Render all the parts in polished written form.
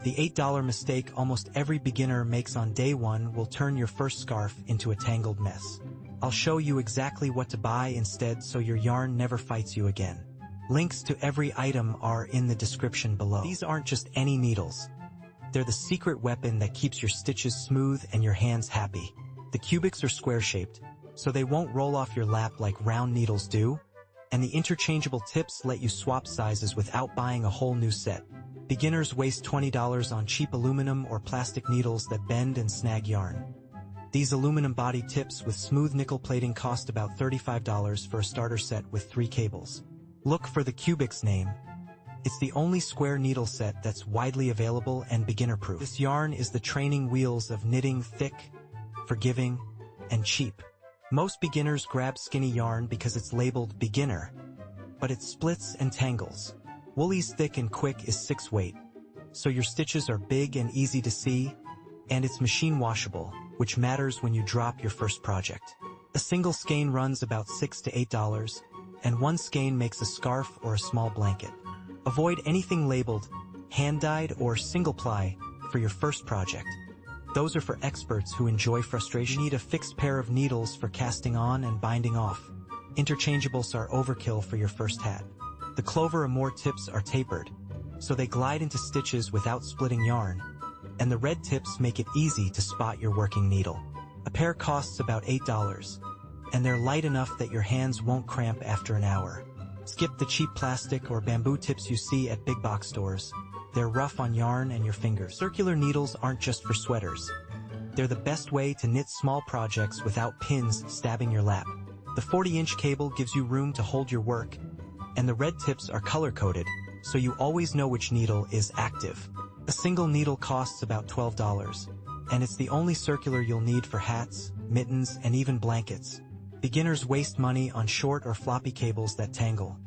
The $8 mistake almost every beginner makes on day one will turn your first scarf into a tangled mess. I'll show you exactly what to buy instead so your yarn never fights you again. Links to every item are in the description below. These aren't just any needles. They're the secret weapon that keeps your stitches smooth and your hands happy. The cubics are square-shaped, so they won't roll off your lap like round needles do, and the interchangeable tips let you swap sizes without buying a whole new set. Beginners waste $20 on cheap aluminum or plastic needles that bend and snag yarn. These aluminum body tips with smooth nickel plating cost about $35 for a starter set with 3 cables. Look for the cubics name. It's the only square needle set that's widely available and beginner-proof. This yarn is the training wheels of knitting thick, forgiving, and cheap. Most beginners grab skinny yarn because it's labeled beginner, but it splits and tangles. Woolly's thick and quick is 6 weight, so your stitches are big and easy to see, and it's machine washable, which matters when you drop your first project. A single skein runs about $6 to $8, and 1 skein makes a scarf or a small blanket. Avoid anything labeled hand-dyed or single-ply for your first project. Those are for experts who enjoy frustration. You need a fixed pair of needles for casting on and binding off. Interchangeables are overkill for your first hat. The Clover Amour tips are tapered, so they glide into stitches without splitting yarn, and the red tips make it easy to spot your working needle. A pair costs about $8, and they're light enough that your hands won't cramp after an hour. Skip the cheap plastic or bamboo tips you see at big box stores. They're rough on yarn and your fingers. Circular needles aren't just for sweaters. They're the best way to knit small projects without pins stabbing your lap. The 40-inch cable gives you room to hold your work, and the red tips are color-coded, so you always know which needle is active. A single needle costs about $12, and it's the only circular you'll need for hats, mittens, and even blankets. Beginners waste money on short or floppy cables that tangle.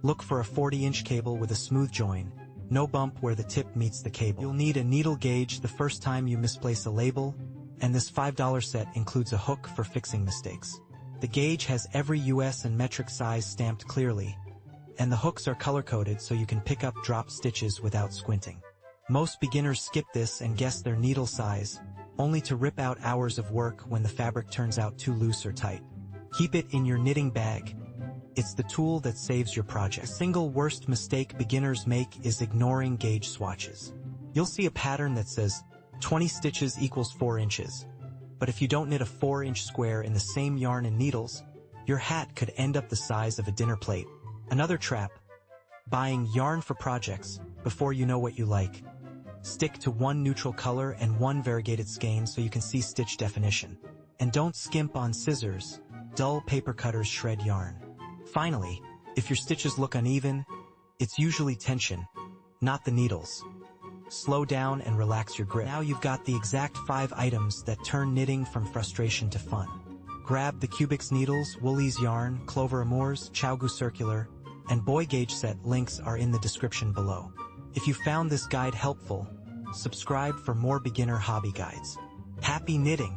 Look for a 40-inch cable with a smooth join, no bump where the tip meets the cable. You'll need a needle gauge the first time you misplace a label, and this $5 set includes a hook for fixing mistakes. The gauge has every US and metric size stamped clearly, and the hooks are color-coded so you can pick up drop stitches without squinting. Most beginners skip this and guess their needle size, only to rip out hours of work when the fabric turns out too loose or tight. Keep it in your knitting bag. It's the tool that saves your project. The single worst mistake beginners make is ignoring gauge swatches. You'll see a pattern that says 20 stitches equals 4 inches. But if you don't knit a 4-inch square in the same yarn and needles, your hat could end up the size of a dinner plate. Another trap: buying yarn for projects before you know what you like. Stick to 1 neutral color and 1 variegated skein so you can see stitch definition. And don't skimp on scissors. Dull paper cutters shred yarn. Finally, if your stitches look uneven, it's usually tension, not the needles. Slow down and relax your grip. Now you've got the exact 5 items that turn knitting from frustration to fun. Grab the Cubics needles, Woolly's yarn, Clover Amours, ChiaoGoo circular, and Boye gauge set. Links are in the description below. If you found this guide helpful, subscribe for more beginner hobby guides. Happy knitting!